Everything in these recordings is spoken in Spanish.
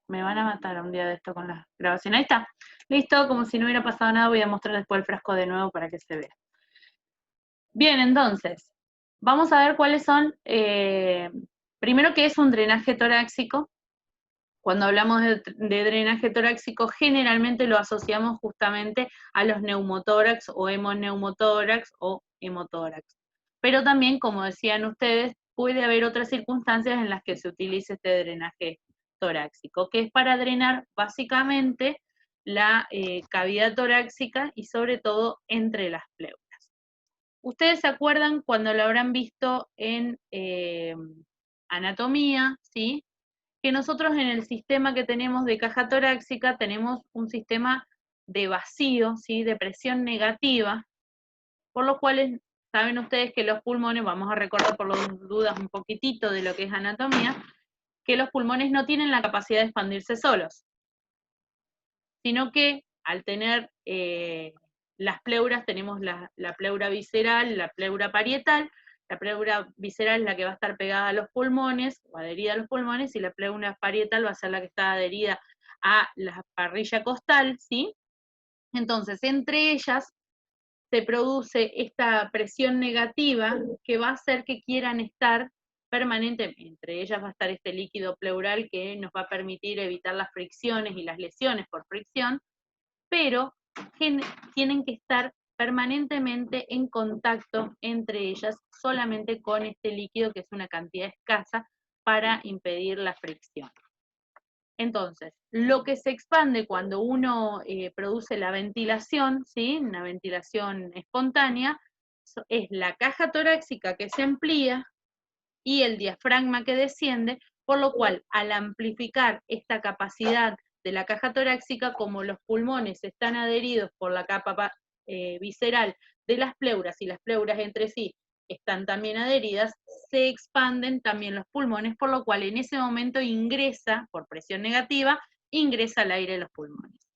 Me van a matar un día de esto con la grabación. Ahí está. Listo, como si no hubiera pasado nada, voy a mostrar después el frasco de nuevo para que se vea. Bien, entonces, vamos a ver cuáles son, primero qué es un drenaje torácico. Cuando hablamos de drenaje torácico, generalmente lo asociamos justamente a los neumotórax o hemoneumotórax o hemotórax. Pero también, como decían ustedes, puede haber otras circunstancias en las que se utilice este drenaje torácico, que es para drenar básicamente la cavidad torácica y sobre todo entre las pleuras. Ustedes se acuerdan cuando lo habrán visto en anatomía, ¿sí? Que nosotros en el sistema que tenemos de caja torácica tenemos un sistema de vacío, ¿sí? De presión negativa, por lo cual saben ustedes que los pulmones, vamos a recordar por las dudas un poquitito de lo que es anatomía, que los pulmones no tienen la capacidad de expandirse solos, sino que al tener las pleuras, tenemos la pleura visceral, la pleura parietal. La pleura visceral es la que va a estar pegada a los pulmones, o adherida a los pulmones, y la pleura parietal va a ser la que está adherida a la parrilla costal, ¿sí? Entonces, entre ellas se produce esta presión negativa que va a hacer que quieran estar permanentemente. Entre ellas va a estar este líquido pleural que nos va a permitir evitar las fricciones y las lesiones por fricción, pero tienen que estar permanentemente en contacto entre ellas, solamente con este líquido que es una cantidad escasa para impedir la fricción. Entonces, lo que se expande cuando uno produce la ventilación, ¿sí? Una ventilación espontánea, es la caja torácica que se amplía y el diafragma que desciende, por lo cual al amplificar esta capacidad de la caja torácica, como los pulmones están adheridos por la capa visceral de las pleuras y las pleuras entre sí están también adheridas, se expanden también los pulmones, por lo cual en ese momento ingresa, por presión negativa, ingresa el aire a los pulmones.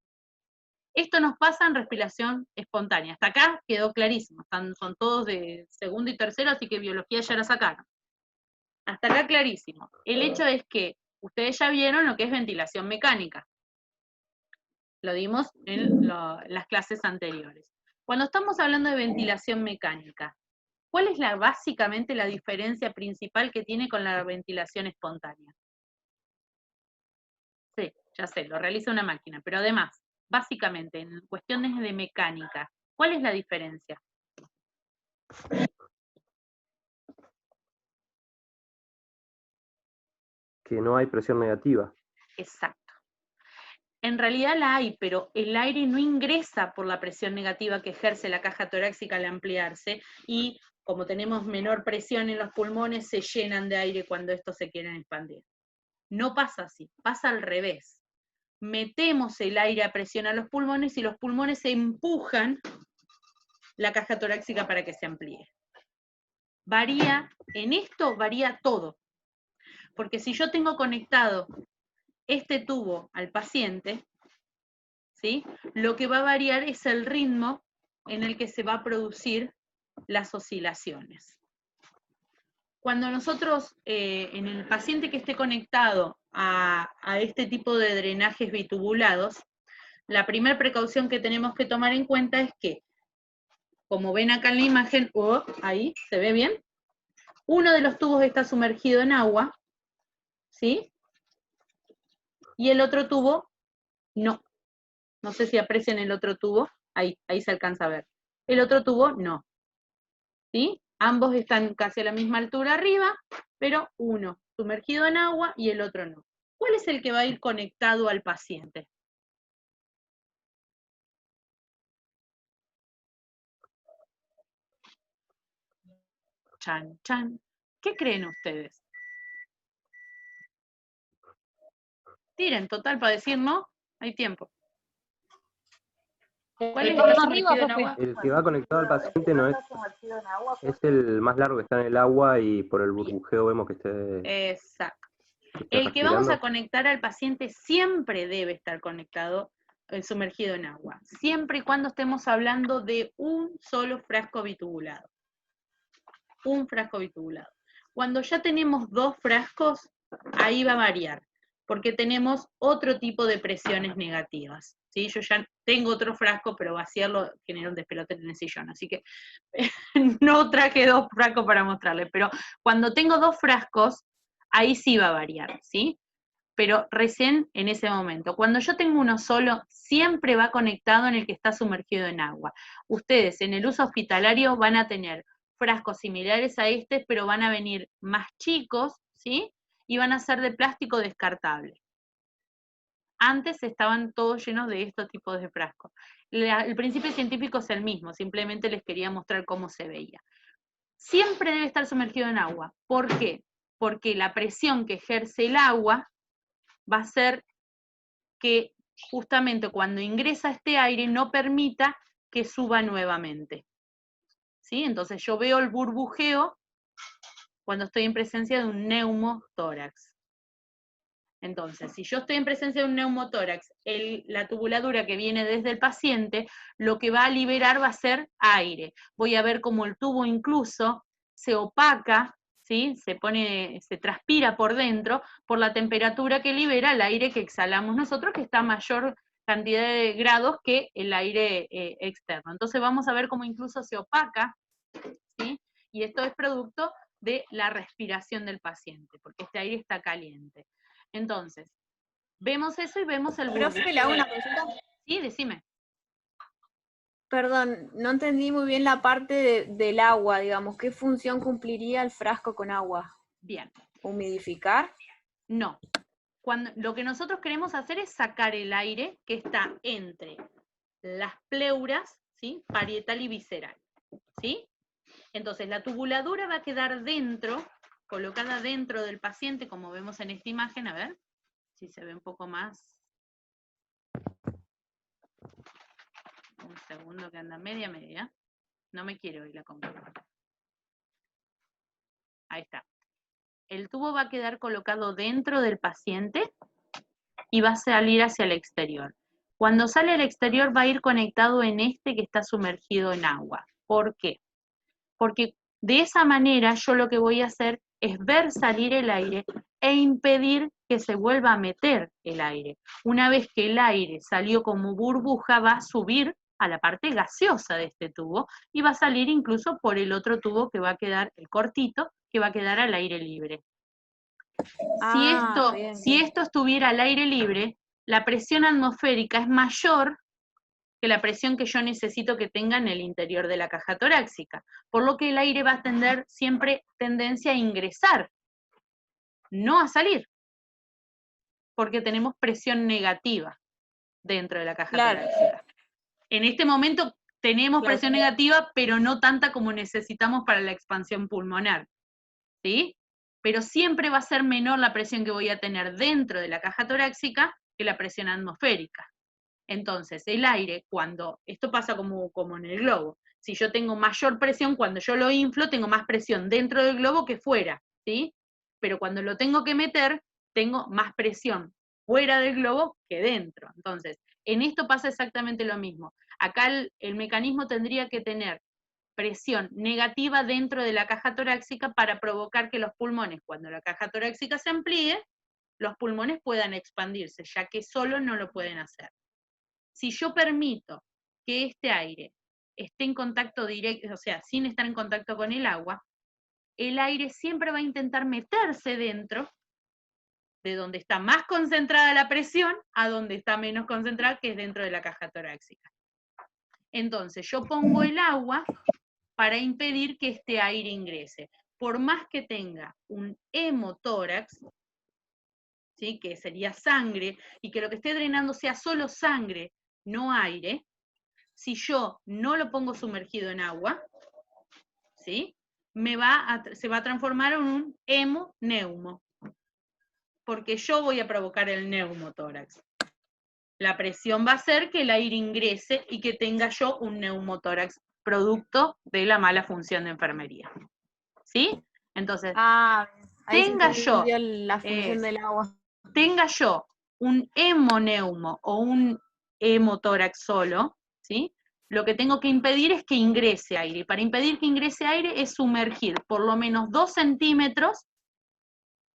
Esto nos pasa en respiración espontánea. Hasta acá quedó clarísimo, son todos de segundo y tercero, así que biología ya la sacaron. Hasta acá clarísimo. El hecho es que ustedes ya vieron lo que es ventilación mecánica. Lo dimos en las clases anteriores. Cuando estamos hablando de ventilación mecánica, ¿cuál es básicamente la diferencia principal que tiene con la ventilación espontánea? Sí, ya sé, lo realiza una máquina, pero además, básicamente, en cuestiones de mecánica, ¿cuál es la diferencia? Que no hay presión negativa. Exacto. En realidad la hay, pero el aire no ingresa por la presión negativa que ejerce la caja torácica al ampliarse, y como tenemos menor presión en los pulmones, se llenan de aire cuando estos se quieren expandir. No pasa así, pasa al revés. Metemos el aire a presión a los pulmones y los pulmones se empujan la caja torácica para que se amplíe. En esto varía todo, porque si yo tengo conectado este tubo al paciente, ¿sí? Lo que va a variar es el ritmo en el que se va a producir las oscilaciones. Cuando nosotros, en el paciente que esté conectado a este tipo de drenajes bitubulados, la primera precaución que tenemos que tomar en cuenta es que, como ven acá en la imagen, ahí, ¿se ve bien? Uno de los tubos está sumergido en agua, ¿sí? Y el otro tubo, no. No sé si aprecian el otro tubo, ahí se alcanza a ver. El otro tubo, no. ¿Sí? Ambos están casi a la misma altura arriba, pero uno sumergido en agua y el otro no. ¿Cuál es el que va a ir conectado al paciente? Chan, chan. ¿Qué creen ustedes? Tiren, total, para decir no, hay tiempo. ¿Cuál es el que está sumergido en agua? El que va conectado al paciente no es el más largo que está en el agua y por el burbujeo vemos que esté Exacto. está El que vamos a respirando. conectar al paciente siempre debe estar conectado, sumergido en agua, siempre y cuando estemos hablando de un solo frasco bitubulado. Un frasco bitubulado. Cuando ya tenemos dos frascos, ahí va a variar. porque tenemos otro tipo de presiones negativas, ¿sí? Yo ya tengo otro frasco, pero vaciarlo genera un despelote en el sillón, así que no traje 2 frascos para mostrarles, pero cuando tengo 2 frascos, ahí sí va a variar, ¿sí? Pero recién en ese momento. Cuando yo tengo uno solo, siempre va conectado en el que está sumergido en agua. Ustedes en el uso hospitalario van a tener frascos similares a este, pero van a venir más chicos, ¿sí? Y van a ser de plástico descartable. Antes estaban todos llenos de estos tipos de frascos. El principio científico es el mismo, simplemente les quería mostrar cómo se veía. Siempre debe estar sumergido en agua. ¿Por qué? Porque la presión que ejerce el agua va a ser que justamente cuando ingresa este aire no permita que suba nuevamente. ¿Sí? Entonces yo veo el burbujeo cuando estoy en presencia de un neumotórax. Entonces, si yo estoy en presencia de un neumotórax, la tubuladura que viene desde el paciente, lo que va a liberar va a ser aire. Voy a ver cómo el tubo incluso se opaca, ¿sí? Se transpira por dentro por la temperatura que libera el aire que exhalamos nosotros, que está a mayor cantidad de grados que el aire externo. Entonces vamos a ver cómo incluso se opaca, ¿sí? Y esto es producto de la respiración del paciente, porque este aire está caliente. Entonces, vemos eso y vemos el burbujeo. Profe, ¿le hago una consulta? Sí, decime. Perdón, no entendí muy bien la parte del agua, digamos. ¿Qué función cumpliría el frasco con agua? Bien. ¿Humidificar? No. Lo que nosotros queremos hacer es sacar el aire que está entre las pleuras, ¿sí? Parietal y visceral, ¿sí? Entonces, la tubuladura va a quedar dentro, colocada dentro del paciente, como vemos en esta imagen, a ver si se ve un poco más. Un segundo que anda media. No me quiero ir la computadora. Ahí está. El tubo va a quedar colocado dentro del paciente y va a salir hacia el exterior. Cuando sale al exterior va a ir conectado en este que está sumergido en agua. ¿Por qué? Porque de esa manera yo lo que voy a hacer es ver salir el aire e impedir que se vuelva a meter el aire. Una vez que el aire salió como burbuja, va a subir a la parte gaseosa de este tubo y va a salir incluso por el otro tubo que va a quedar, el cortito, que va a quedar al aire libre. Si esto estuviera al aire libre, la presión atmosférica es mayor que la presión que yo necesito que tenga en el interior de la caja torácica, por lo que el aire va a tener siempre tendencia a ingresar, no a salir, porque tenemos presión negativa dentro de la caja torácica. En este momento tenemos presión negativa, pero no tanta como necesitamos para la expansión pulmonar, ¿sí? Pero siempre va a ser menor la presión que voy a tener dentro de la caja torácica que la presión atmosférica. Entonces, el aire, esto pasa como en el globo, si yo tengo mayor presión, cuando yo lo inflo, tengo más presión dentro del globo que fuera, ¿sí? Pero cuando lo tengo que meter, tengo más presión fuera del globo que dentro. Entonces, en esto pasa exactamente lo mismo. Acá el mecanismo tendría que tener presión negativa dentro de la caja torácica para provocar que los pulmones, cuando la caja torácica se amplíe, los pulmones puedan expandirse, ya que solo no lo pueden hacer. Si yo permito que este aire esté en contacto directo, o sea, sin estar en contacto con el agua, el aire siempre va a intentar meterse dentro de donde está más concentrada la presión a donde está menos concentrada, que es dentro de la caja torácica. Entonces, yo pongo el agua para impedir que este aire ingrese. Por más que tenga un hemotórax, ¿sí? Que sería sangre, y que lo que esté drenando sea solo sangre, no aire, si yo no lo pongo sumergido en agua, ¿sí? Se va a transformar en un hemoneumo, porque yo voy a provocar el neumotórax. La presión va a hacer que el aire ingrese y que tenga yo un neumotórax, producto de la mala función de enfermería. ¿Sí? Entonces, tenga yo un hemoneumo o un hemotórax solo, ¿sí? Lo que tengo que impedir es que ingrese aire. Y para impedir que ingrese aire es sumergir por lo menos 2 centímetros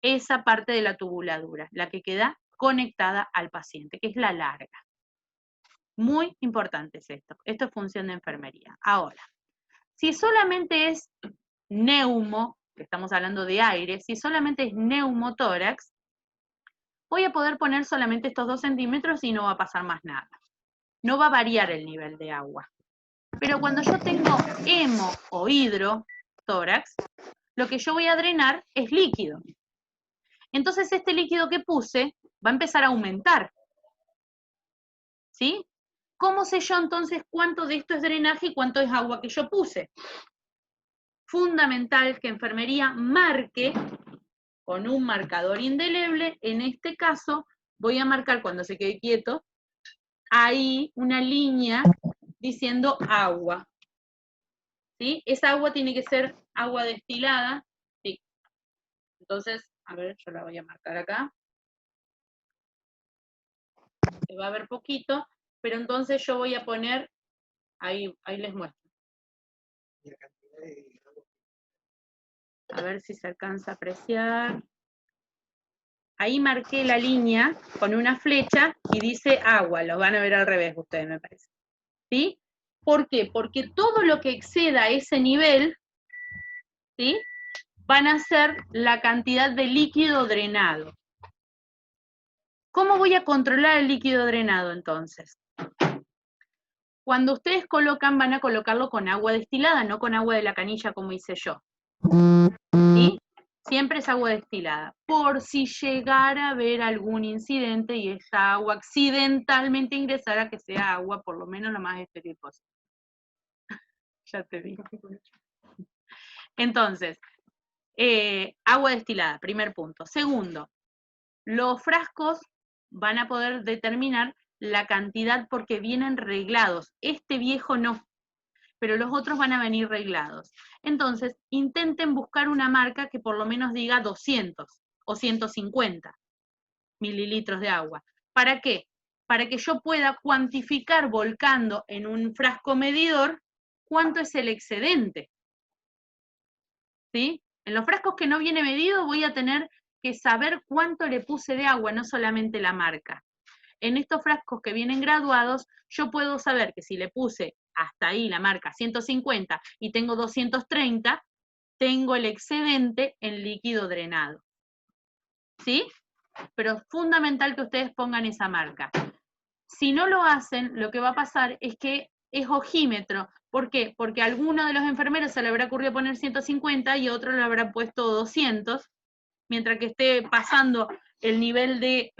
esa parte de la tubuladura, la que queda conectada al paciente, que es la larga. Muy importante es esto. Esto es función de enfermería. Ahora, si solamente es neumo, que estamos hablando de aire, si solamente es neumotórax, voy a poder poner solamente estos 2 centímetros y no va a pasar más nada. No va a variar el nivel de agua. Pero cuando yo tengo hemo o hidrotórax, lo que yo voy a drenar es líquido. Entonces este líquido que puse va a empezar a aumentar. ¿Sí? ¿Cómo sé yo entonces cuánto de esto es drenaje y cuánto es agua que yo puse? Fundamental que enfermería marque con un marcador indeleble. En este caso voy a marcar cuando se quede quieto ahí una línea diciendo agua. ¿Sí? Esa agua tiene que ser agua destilada. Sí. Entonces, a ver, yo la voy a marcar acá. Se va a ver poquito, pero entonces yo voy a poner, ahí les muestro. A ver si se alcanza a apreciar. Ahí marqué la línea con una flecha y dice agua. Lo van a ver al revés ustedes, me parece. ¿Sí? ¿Por qué? Porque todo lo que exceda ese nivel, ¿sí?, van a ser la cantidad de líquido drenado. ¿Cómo voy a controlar el líquido drenado entonces? Cuando ustedes colocan, van a colocarlo con agua destilada, no con agua de la canilla como hice yo. ¿Sí? Siempre es agua destilada. Por si llegara a haber algún incidente y esa agua accidentalmente ingresara, que sea agua por lo menos lo más estéril posible. Ya te digo. Entonces, agua destilada, primer punto. Segundo, los frascos van a poder determinar la cantidad porque vienen reglados. Este viejo no, pero los otros van a venir reglados. Entonces, intenten buscar una marca que por lo menos diga 200 o 150 mililitros de agua. ¿Para qué? Para que yo pueda cuantificar volcando en un frasco medidor cuánto es el excedente. ¿Sí? En los frascos que no viene medido voy a tener que saber cuánto le puse de agua, no solamente la marca. En estos frascos que vienen graduados, yo puedo saber que si le puse hasta ahí la marca 150 y tengo 230, tengo el excedente en líquido drenado. ¿Sí? Pero es fundamental que ustedes pongan esa marca. Si no lo hacen, lo que va a pasar es que es ojímetro. ¿Por qué? Porque a alguno de los enfermeros se le habrá ocurrido poner 150 y otro le habrá puesto 200, mientras que esté pasando el nivel de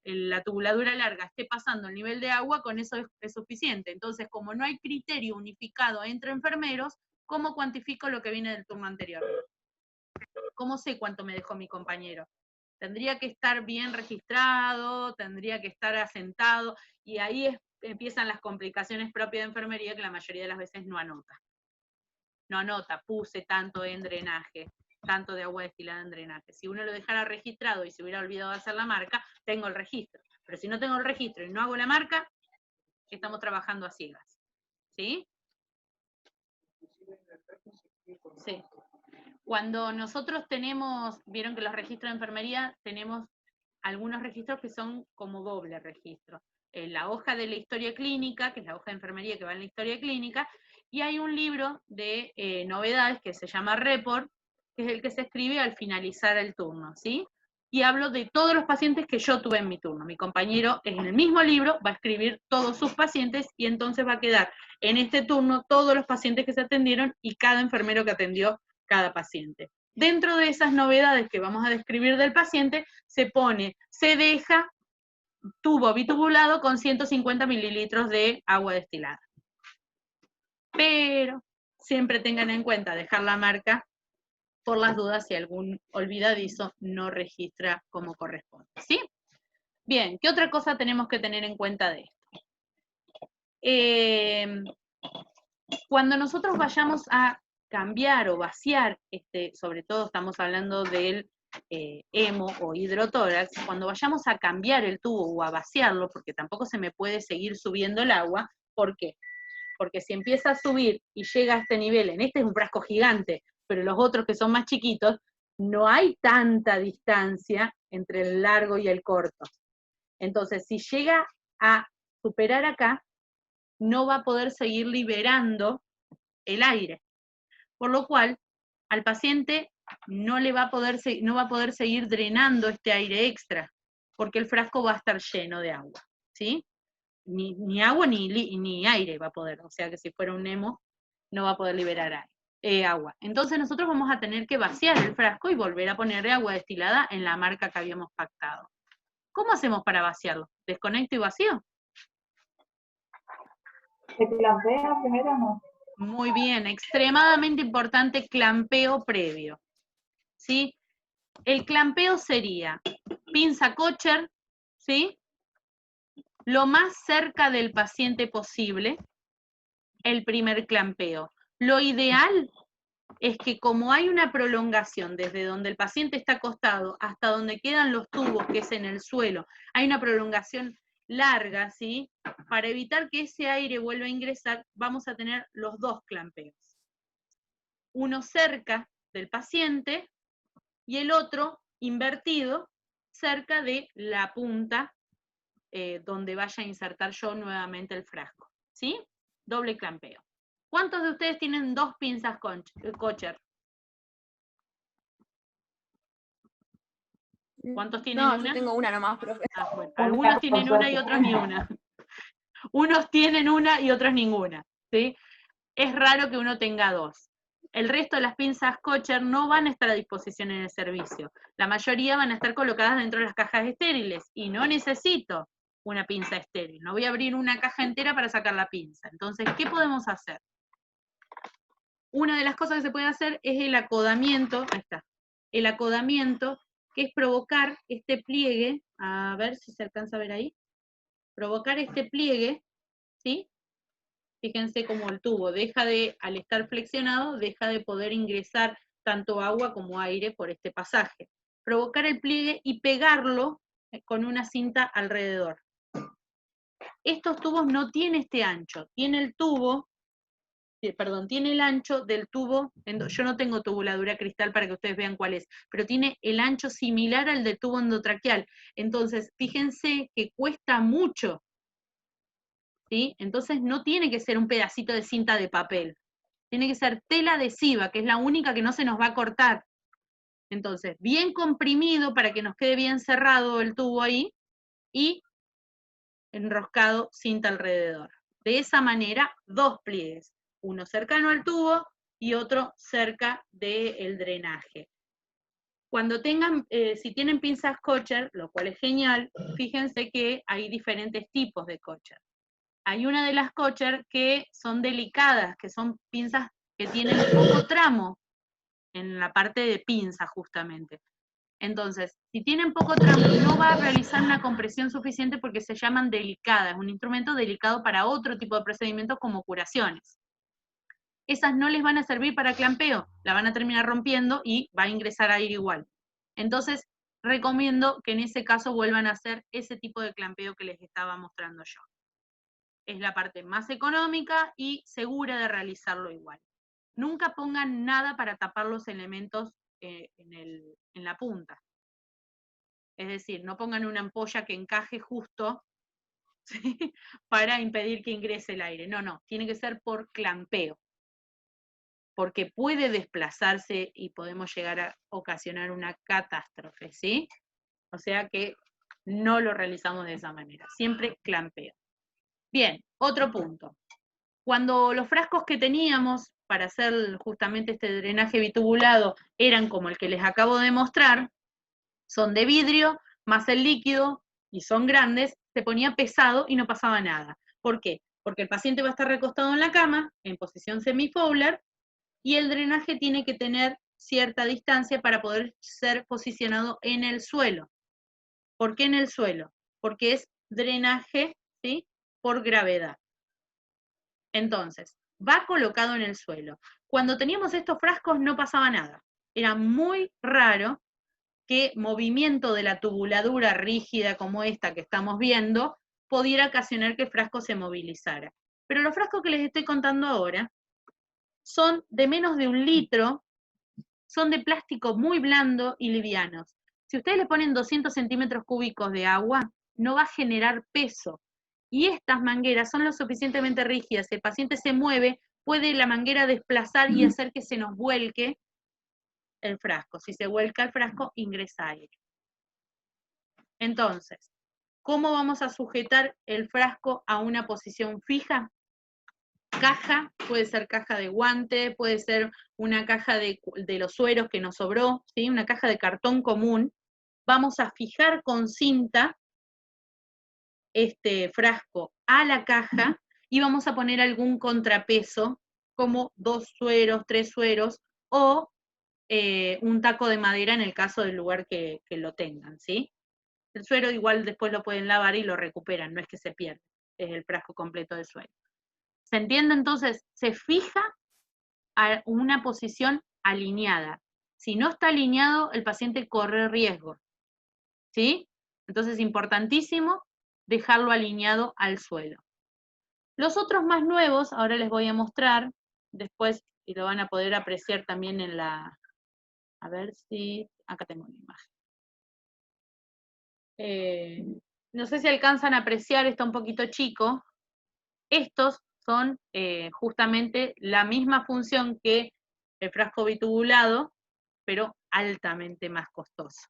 la tubuladura larga, esté pasando el nivel de agua, con eso es suficiente. Entonces, como no hay criterio unificado entre enfermeros, ¿cómo cuantifico lo que viene del turno anterior? ¿Cómo sé cuánto me dejó mi compañero? Tendría que estar bien registrado, tendría que estar asentado, y ahí empiezan las complicaciones propias de enfermería que la mayoría de las veces no anota. No anota, puse tanto en drenaje, tanto de agua destilada en drenaje. Si uno lo dejara registrado y se hubiera olvidado de hacer la marca, tengo el registro. Pero si no tengo el registro y no hago la marca, estamos trabajando a ciegas. ¿Sí? Sí. Cuando nosotros tenemos, vieron que los registros de enfermería, tenemos algunos registros que son como doble registro. La hoja de la historia clínica, que es la hoja de enfermería que va en la historia clínica, y hay un libro de novedades que se llama Report, que es el que se escribe al finalizar el turno, ¿sí? Y hablo de todos los pacientes que yo tuve en mi turno. Mi compañero en el mismo libro va a escribir todos sus pacientes y entonces va a quedar en este turno todos los pacientes que se atendieron y cada enfermero que atendió cada paciente. Dentro de esas novedades que vamos a describir del paciente, se deja tubo bitubulado con 150 mililitros de agua destilada. Pero siempre tengan en cuenta dejar la marca por las dudas si algún olvidadizo no registra como corresponde. ¿Sí? Bien, ¿qué otra cosa tenemos que tener en cuenta de esto? Cuando nosotros vayamos a cambiar o vaciar, sobre todo estamos hablando del hemo o hidrotórax, cuando vayamos a cambiar el tubo o a vaciarlo, porque tampoco se me puede seguir subiendo el agua, ¿por qué? Porque si empieza a subir y llega a este nivel, en este es un frasco gigante, pero los otros que son más chiquitos, no hay tanta distancia entre el largo y el corto. Entonces, si llega a superar acá, no va a poder seguir liberando el aire. Por lo cual, al paciente no va a poder seguir drenando este aire extra, porque el frasco va a estar lleno de agua, ¿sí? Ni agua ni aire va a poder, o sea que si fuera un Nemo, no va a poder liberar agua. Entonces nosotros vamos a tener que vaciar el frasco y volver a ponerle agua destilada en la marca que habíamos pactado. ¿Cómo hacemos para vaciarlo? ¿Desconecto y vacío? ¿Se clampea primero o no? Muy bien, extremadamente importante clampeo previo, ¿sí? El clampeo sería pinza Kocher, ¿sí? Lo más cerca del paciente posible, el primer clampeo. Lo ideal es que como hay una prolongación desde donde el paciente está acostado hasta donde quedan los tubos, que es en el suelo, hay una prolongación larga, ¿sí? Para evitar que ese aire vuelva a ingresar, vamos a tener los dos clampeos. Uno cerca del paciente y el otro invertido cerca de la punta donde vaya a insertar yo nuevamente el frasco, ¿sí? Doble clampeo. ¿Cuántos de ustedes tienen dos pinzas Kocher? ¿Cuántos tienen No, una? yo tengo una nomás, profe. Bueno, algunos tienen una y otros ni una. Unos tienen una y otros ninguna, ¿sí? Es raro que uno tenga dos. El resto de las pinzas Kocher no van a estar a disposición en el servicio. La mayoría van a estar colocadas dentro de las cajas estériles y no necesito una pinza estéril. No voy a abrir una caja entera para sacar la pinza. Entonces, ¿qué podemos hacer? Una de las cosas que se puede hacer es el acodamiento, ahí está, el acodamiento, que es provocar este pliegue, a ver si se alcanza a ver ahí, provocar este pliegue, ¿sí? Fíjense cómo el tubo al estar flexionado, deja de poder ingresar tanto agua como aire por este pasaje. Provocar el pliegue y pegarlo con una cinta alrededor. Estos tubos no tienen este ancho, tiene el ancho del tubo, yo no tengo tubuladura cristal para que ustedes vean cuál es, pero tiene el ancho similar al del tubo endotraqueal. Entonces, fíjense que cuesta mucho, ¿sí? Entonces no tiene que ser un pedacito de cinta de papel, tiene que ser tela adhesiva, que es la única que no se nos va a cortar. Entonces, bien comprimido para que nos quede bien cerrado el tubo ahí, y enroscado cinta alrededor. De esa manera, dos pliegues, uno cercano al tubo y otro cerca del drenaje. Cuando tengan, si tienen pinzas Kocher, lo cual es genial, fíjense que hay diferentes tipos de Kocher. Hay una de las Kocher que son delicadas, que son pinzas que tienen poco tramo en la parte de pinza justamente. Entonces, si tienen poco tramo, no va a realizar una compresión suficiente porque se llaman delicadas, es un instrumento delicado para otro tipo de procedimientos como curaciones. Esas no les van a servir para clampeo, la van a terminar rompiendo y va a ingresar aire igual. Entonces, recomiendo que en ese caso vuelvan a hacer ese tipo de clampeo que les estaba mostrando yo. Es la parte más económica y segura de realizarlo igual. Nunca pongan nada para tapar los elementos en la punta. Es decir, no pongan una ampolla que encaje justo, ¿sí? Para impedir que ingrese el aire. No, tiene que ser por clampeo, porque puede desplazarse y podemos llegar a ocasionar una catástrofe, ¿sí? O sea que no lo realizamos de esa manera, siempre clampeo. Bien, otro punto. Cuando los frascos que teníamos para hacer justamente este drenaje bitubulado eran como el que les acabo de mostrar, son de vidrio, más el líquido, y son grandes, se ponía pesado y no pasaba nada. ¿Por qué? Porque el paciente va a estar recostado en la cama, en posición semi-Fowler, y el drenaje tiene que tener cierta distancia para poder ser posicionado en el suelo. ¿Por qué en el suelo? Porque es drenaje, ¿sí?, por gravedad. Entonces, va colocado en el suelo. Cuando teníamos estos frascos no pasaba nada. Era muy raro que movimiento de la tubuladura rígida como esta que estamos viendo pudiera ocasionar que el frasco se movilizara. Pero los frascos que les estoy contando ahora son de menos de 1 litro, son de plástico muy blando y livianos. Si ustedes le ponen 200 centímetros cúbicos de agua, no va a generar peso. Y estas mangueras son lo suficientemente rígidas. Si el paciente se mueve, puede la manguera desplazar y hacer que se nos vuelque el frasco. Si se vuelca el frasco, ingresa aire. Entonces, ¿cómo vamos a sujetar el frasco a una posición fija? Caja, puede ser caja de guante, puede ser una caja de los sueros que nos sobró, ¿sí? Una caja de cartón común. Vamos a fijar con cinta este frasco a la caja y vamos a poner algún contrapeso, como 2 sueros, 3 sueros, o un taco de madera en el caso del lugar que lo tengan, ¿sí? El suero igual después lo pueden lavar y lo recuperan, no es que se pierde, es el frasco completo de suero. ¿Se entiende? Entonces, se fija a una posición alineada. Si no está alineado, el paciente corre riesgo, ¿sí? Entonces, importantísimo dejarlo alineado al suelo. Los otros más nuevos, ahora les voy a mostrar, después, y lo van a poder apreciar también en la... A ver si... Acá tengo una imagen. No sé si alcanzan a apreciar, está un poquito chico. Estos son justamente la misma función que el frasco bitubulado, pero altamente más costoso.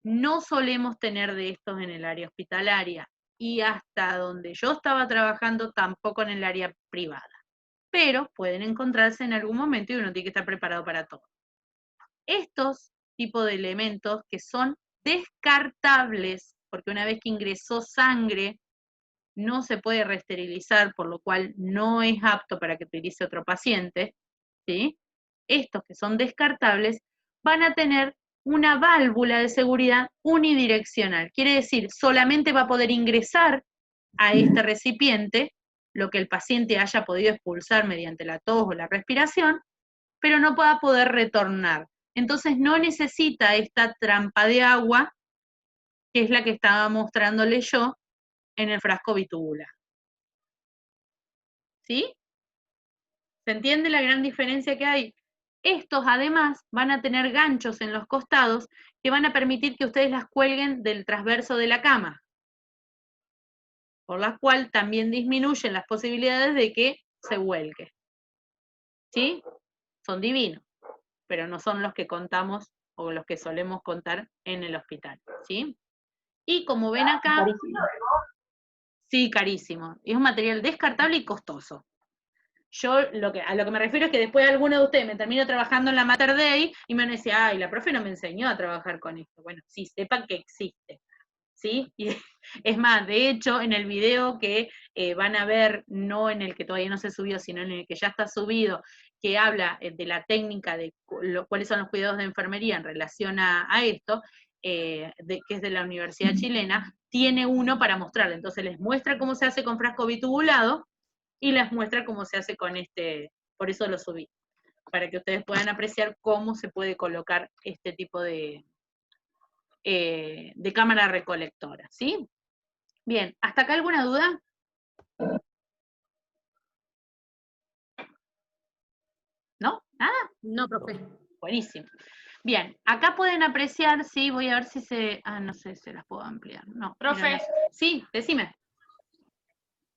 No solemos tener de estos en el área hospitalaria y hasta donde yo estaba trabajando tampoco en el área privada. Pero pueden encontrarse en algún momento y uno tiene que estar preparado para todo. Estos tipos de elementos que son descartables, porque una vez que ingresó sangre, no se puede reesterilizar, por lo cual no es apto para que utilice otro paciente, ¿sí? Estos que son descartables van a tener una válvula de seguridad unidireccional. Quiere decir, solamente va a poder ingresar a este recipiente lo que el paciente haya podido expulsar mediante la tos o la respiración, pero no va a poder retornar. Entonces no necesita esta trampa de agua, que es la que estaba mostrándole yo en el frasco bitubular. ¿Sí? ¿Se entiende la gran diferencia que hay? Estos además van a tener ganchos en los costados que van a permitir que ustedes las cuelguen del transverso de la cama, por la cual también disminuyen las posibilidades de que se vuelque. ¿Sí? Son divinos, pero no son los que contamos o los que solemos contar en el hospital. ¿Sí? Y como ven acá... Carísimo. Sí, carísimo. Es un material descartable y costoso. Yo a lo que me refiero es que después alguno de ustedes me termina trabajando en la Mater Dei y me decía, ay, la profe no me enseñó a trabajar con esto. Bueno, sí, sepan que existe, ¿sí? Y es más, de hecho, en el video que van a ver, no en el que todavía no se subió, sino en el que ya está subido, que habla de la técnica de cuáles son los cuidados de enfermería en relación a esto, que es de la Universidad Chilena, tiene uno para mostrar. Entonces les muestra cómo se hace con frasco bitubulado, y les muestra cómo se hace con este, por eso lo subí, para que ustedes puedan apreciar cómo se puede colocar este tipo de cámara recolectora, ¿sí? Bien, ¿hasta acá alguna duda? ¿No? ¿Nada? No, profe. Buenísimo. Bien, acá pueden apreciar, sí, voy a ver si se... Ah, no sé si las puedo ampliar. No. Profe. Mira, no. Sí, decime.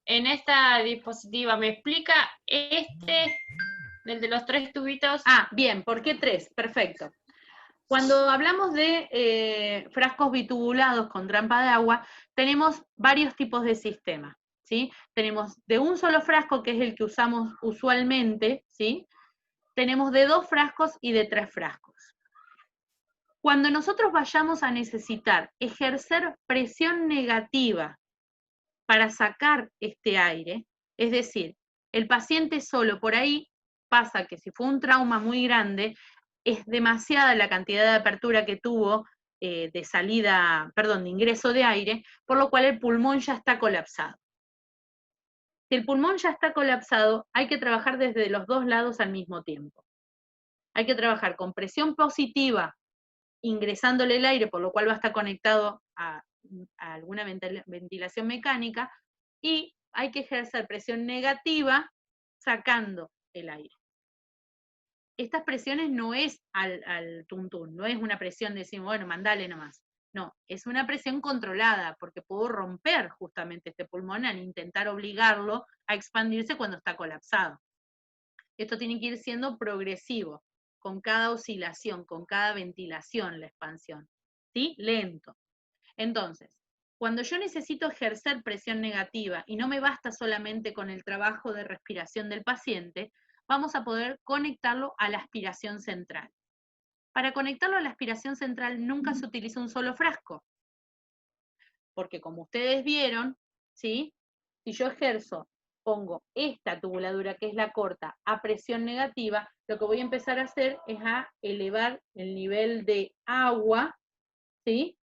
En esta diapositiva, ¿me explica el de los 3 tubitos? Ah, bien, ¿por qué 3? Perfecto. Cuando hablamos de frascos bitubulados con trampa de agua, tenemos varios tipos de sistemas, ¿sí? Tenemos de un solo frasco, que es el que usamos usualmente, ¿sí? Tenemos de 2 frascos y de 3 frascos. Cuando nosotros vayamos a necesitar ejercer presión negativa para sacar este aire, es decir, el paciente solo por ahí pasa que si fue un trauma muy grande, es demasiada la cantidad de apertura que tuvo de salida, perdón, de ingreso de aire, por lo cual el pulmón ya está colapsado. Si el pulmón ya está colapsado, hay que trabajar desde los 2 lados al mismo tiempo. Hay que trabajar con presión positiva, ingresándole el aire, por lo cual va a estar conectado a alguna ventilación mecánica, y hay que ejercer presión negativa sacando el aire. Estas presiones no es al tuntún, no es una presión de decir, bueno, mandale nomás. No, es una presión controlada, porque puedo romper justamente este pulmón al intentar obligarlo a expandirse cuando está colapsado. Esto tiene que ir siendo progresivo, con cada oscilación, con cada ventilación, la expansión, ¿sí? Lento. Entonces, cuando yo necesito ejercer presión negativa y no me basta solamente con el trabajo de respiración del paciente, vamos a poder conectarlo a la aspiración central. Para conectarlo a la aspiración central nunca se utiliza un solo frasco, porque como ustedes vieron, ¿sí? Si yo ejerzo, pongo esta tubuladura, que es la corta, a presión negativa, lo que voy a empezar a hacer es a elevar el nivel de agua, ¿sí?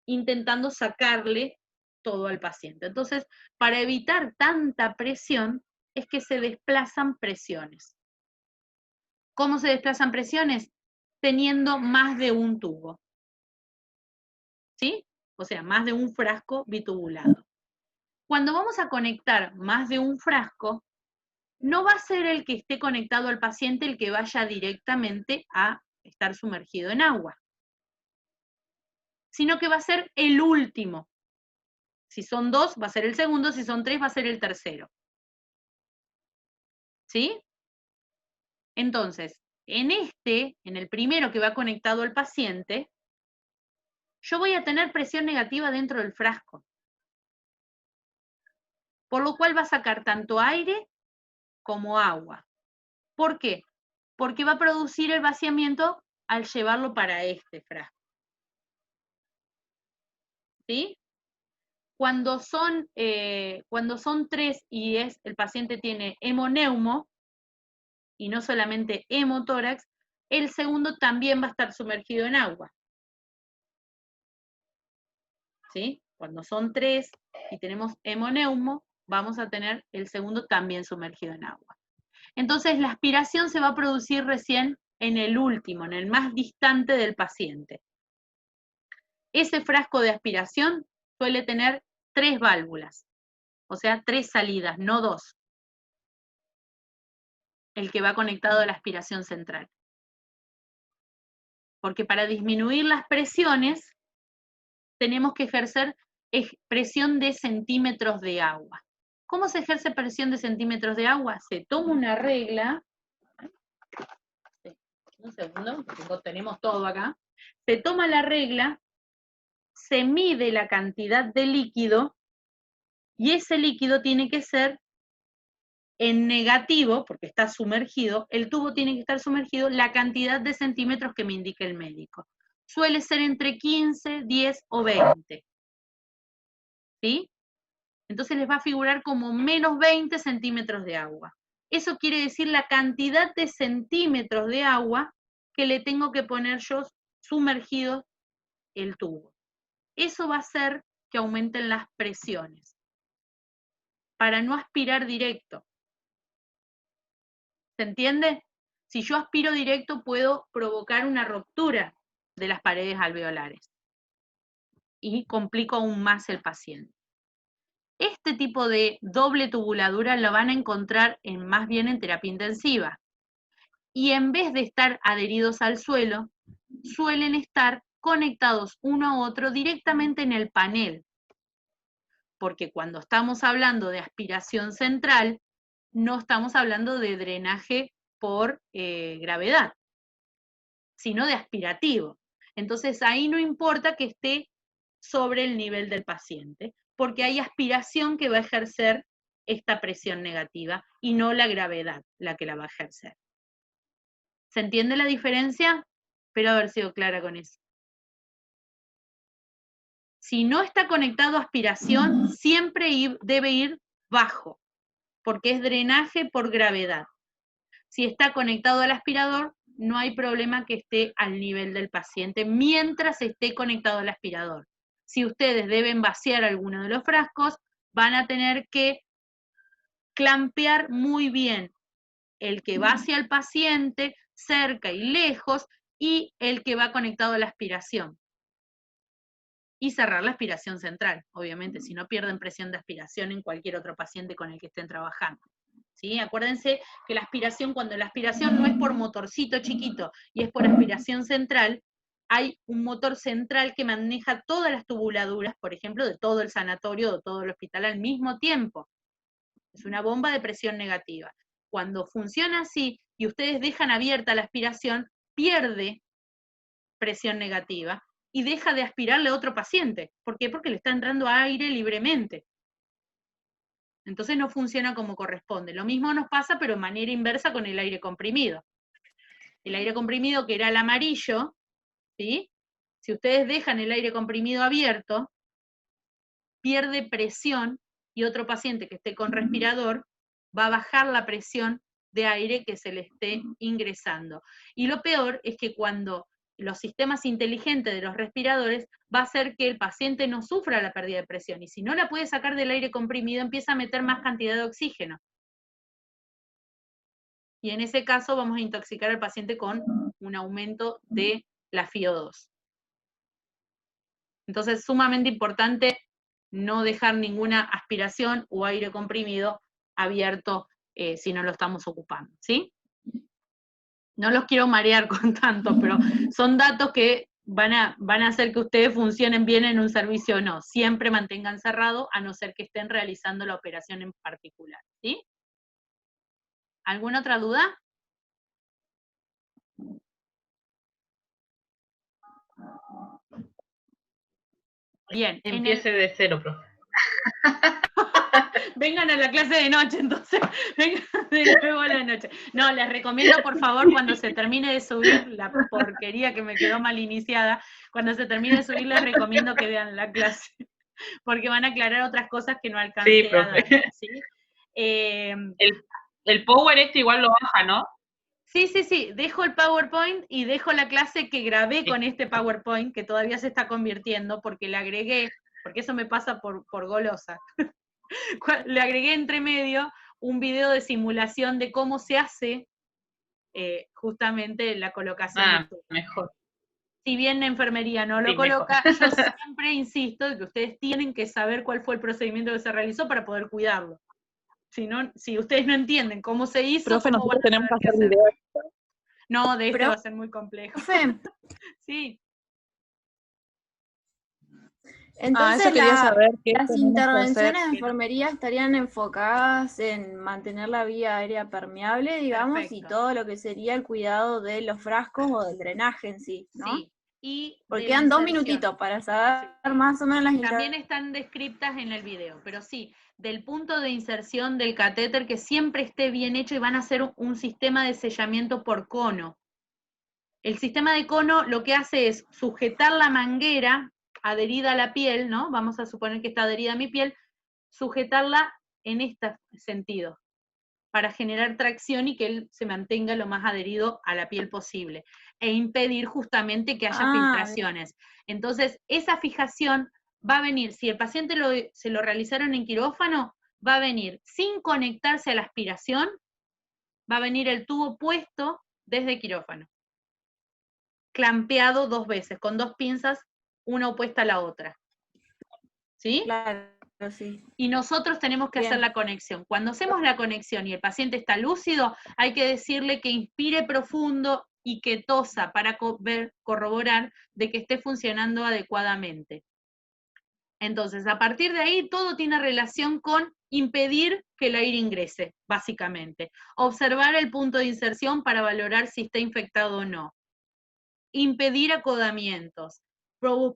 Intentando sacarle todo al paciente. Entonces, para evitar tanta presión, es que se desplazan presiones. ¿Cómo se desplazan presiones? Teniendo más de un tubo, ¿sí? O sea, más de un frasco bitubulado. Cuando vamos a conectar más de un frasco, no va a ser el que esté conectado al paciente el que vaya directamente a estar sumergido en agua, sino que va a ser el último. Si son 2, va a ser el segundo, si son 3, va a ser el tercero. ¿Sí? Entonces, en el primero que va conectado al paciente, yo voy a tener presión negativa dentro del frasco, por lo cual va a sacar tanto aire como agua. ¿Por qué? Porque va a producir el vaciamiento al llevarlo para este frasco. ¿Sí? Cuando son 3 y el paciente tiene hemoneumo, y no solamente hemotórax, el segundo también va a estar sumergido en agua. ¿Sí? Cuando son 3 y tenemos hemoneumo, vamos a tener el segundo también sumergido en agua. Entonces la aspiración se va a producir recién en el último, en el más distante del paciente. Ese frasco de aspiración suele tener 3 válvulas, o sea, 3 salidas, no 2. El que va conectado a la aspiración central. Porque para disminuir las presiones, tenemos que ejercer presión de centímetros de agua. ¿Cómo se ejerce presión de centímetros de agua? Se toma una regla, un segundo, porque tenemos todo acá. Se toma la regla, se mide la cantidad de líquido, y ese líquido tiene que ser en negativo, porque está sumergido, el tubo tiene que estar sumergido la cantidad de centímetros que me indique el médico. Suele ser entre 15, 10 o 20. ¿Sí? Entonces les va a figurar como menos 20 centímetros de agua. Eso quiere decir la cantidad de centímetros de agua que le tengo que poner yo sumergido el tubo. Eso va a hacer que aumenten las presiones, para no aspirar directo. ¿Se entiende? Si yo aspiro directo, puedo provocar una ruptura de las paredes alveolares y complico aún más el paciente. Este tipo de doble tubuladura lo van a encontrar más bien en terapia intensiva. Y en vez de estar adheridos al suelo, suelen estar conectados uno a otro directamente en el panel. Porque cuando estamos hablando de aspiración central, no estamos hablando de drenaje por gravedad, sino de aspirativo. Entonces ahí no importa que esté sobre el nivel del paciente, porque hay aspiración que va a ejercer esta presión negativa y no la gravedad la que la va a ejercer. ¿Se entiende la diferencia? Espero haber sido clara con eso. Si no está conectado a aspiración, siempre debe ir bajo, porque es drenaje por gravedad. Si está conectado al aspirador, no hay problema que esté al nivel del paciente mientras esté conectado al aspirador. Si ustedes deben vaciar alguno de los frascos, van a tener que clampear muy bien el que va hacia el paciente, cerca y lejos, y el que va conectado a la aspiración. Y cerrar la aspiración central, obviamente, si no pierden presión de aspiración en cualquier otro paciente con el que estén trabajando. ¿Sí? Acuérdense que la aspiración, cuando la aspiración no es por motorcito chiquito y es por aspiración central, hay un motor central que maneja todas las tubuladuras, por ejemplo, de todo el sanatorio o todo el hospital al mismo tiempo. Es una bomba de presión negativa. Cuando funciona así y ustedes dejan abierta la aspiración, pierde presión negativa y deja de aspirarle a otro paciente. ¿Por qué? Porque le está entrando aire libremente. Entonces no funciona como corresponde. Lo mismo nos pasa, pero de manera inversa con el aire comprimido. El aire comprimido, que era el amarillo, ¿sí? Si ustedes dejan el aire comprimido abierto, pierde presión y otro paciente que esté con respirador va a bajar la presión de aire que se le esté ingresando. Y lo peor es que cuando los sistemas inteligentes de los respiradores va a hacer que el paciente no sufra la pérdida de presión, y si no la puede sacar del aire comprimido, empieza a meter más cantidad de oxígeno. Y en ese caso vamos a intoxicar al paciente con un aumento de la FiO2. Entonces es sumamente importante no dejar ninguna aspiración o aire comprimido abierto si no lo estamos ocupando, ¿sí? No los quiero marear con tanto, pero son datos que van a hacer que ustedes funcionen bien en un servicio o no. Siempre mantengan cerrado, a no ser que estén realizando la operación en particular, ¿sí? ¿Alguna otra duda? Bien. Empiece de cero, profe. Vengan a la clase de noche, entonces, vengan de nuevo a la noche. No, les recomiendo, por favor, cuando se termine de subir la porquería que me quedó mal iniciada, cuando se termine de subir, les recomiendo que vean la clase, porque van a aclarar otras cosas que no alcancé a dar, ¿sí? El Power igual lo baja, ¿no? Sí, dejo el PowerPoint y dejo la clase que grabé con este PowerPoint, que todavía se está convirtiendo, porque le agregué, porque eso me pasa por golosa. Le agregué entre medio un video de simulación de cómo se hace justamente la colocación del tubo. Mejor. Si bien la enfermería no lo coloca, yo siempre insisto de que ustedes tienen que saber cuál fue el procedimiento que se realizó para poder cuidarlo. Si ustedes no entienden cómo se hizo, profe, ¿cómo nosotros van a tenemos que saber hacer qué hacer? video. No, de este va a ser muy complejo. Profe, Sí. entonces eso quería saber. ¿Qué las tenemos que intervenciones hacer? de enfermería estarían enfocadas en mantener la vía aérea permeable, digamos, y Perfecto. todo lo que sería el cuidado de los frascos o del drenaje en sí, ¿no? Sí. Y Porque de la quedan 2 inserción. minutitos para saber más o menos las También están descriptas en el video, pero sí, del punto de inserción del catéter, que siempre esté bien hecho, y van a hacer un sistema de sellamiento por cono. El sistema de cono lo que hace es sujetar la manguera adherida a la piel, ¿no? Vamos a suponer que está adherida a mi piel, sujetarla en este sentido, para generar tracción y que él se mantenga lo más adherido a la piel posible, e impedir justamente que haya filtraciones. Entonces, esa fijación va a venir, si el paciente se lo realizaron en quirófano, va a venir sin conectarse a la aspiración, va a venir el tubo puesto desde quirófano, clampeado 2 veces, con 2 pinzas, una opuesta a la otra. ¿Sí? Claro, sí. Y nosotros tenemos que hacer la conexión. Cuando hacemos la conexión y el paciente está lúcido, hay que decirle que inspire profundo y que tosa para corroborar de que esté funcionando adecuadamente. Entonces, a partir de ahí, todo tiene relación con impedir que el aire ingrese, básicamente. Observar el punto de inserción para valorar si está infectado o no. Impedir acodamientos.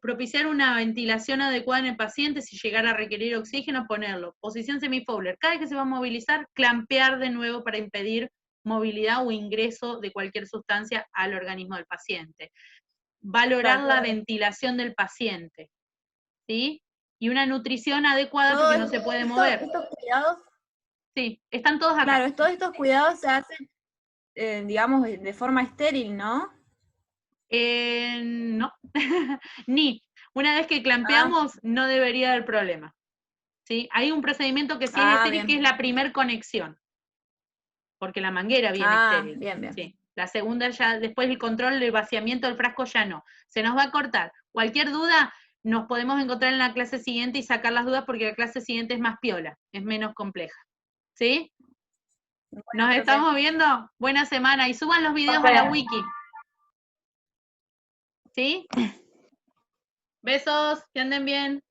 Propiciar una ventilación adecuada en el paciente, si llegara a requerir oxígeno, ponerlo. Posición semifowler. Cada vez que se va a movilizar, clampear de nuevo para impedir movilidad o ingreso de cualquier sustancia al organismo del paciente. Valorar la ventilación del paciente, ¿sí? Y una nutrición adecuada porque no se puede mover. Estos cuidados, sí, están todos acá. Claro, todos estos cuidados se hacen, digamos, de forma estéril, ¿no? No, ni. Una vez que clampeamos, no debería haber problema. ¿Sí? Hay un procedimiento que sí es estéril, que es la primer conexión, porque la manguera viene estéril. Bien. Sí. La segunda ya, después el control del vaciamiento del frasco ya no. Se nos va a cortar. Cualquier duda, nos podemos encontrar en la clase siguiente y sacar las dudas, porque la clase siguiente es más piola, es menos compleja. ¿Sí? Nos estamos viendo. Buena semana. Y suban los videos a la wiki. ¿Sí? Besos, que anden bien.